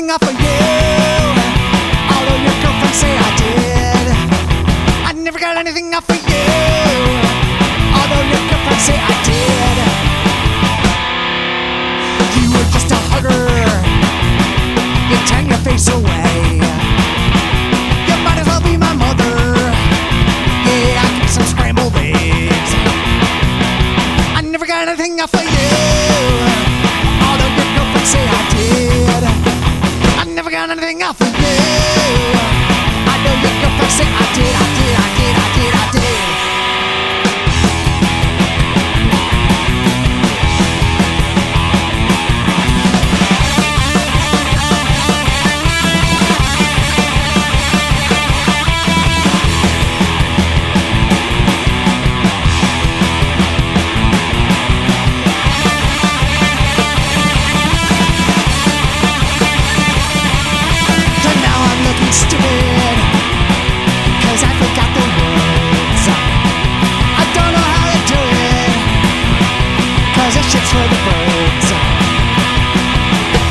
anything off of you. Although your girlfriend say I did. I never got anything off of you. Although your girlfriend say I did. You were just a hugger. You turn your face away. You might as well be my mother. Yeah, I keep some scrambled eggs. I never got anything off of you. Although your girlfriend say I did. I never got anything off of you. I know your girlfriend say I did. Stupid, cause I forgot the words. I don't know how to do it, cause this shit's for the birds.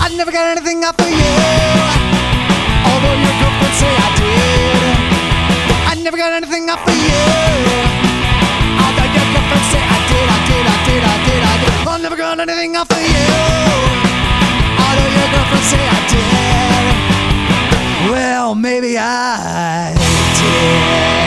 I never got anything off of you, although your girlfriend say I did. I never got anything off of you, although your girlfriend say I did. I never got anything off of you, although your girlfriend say I did. Well, maybe I did.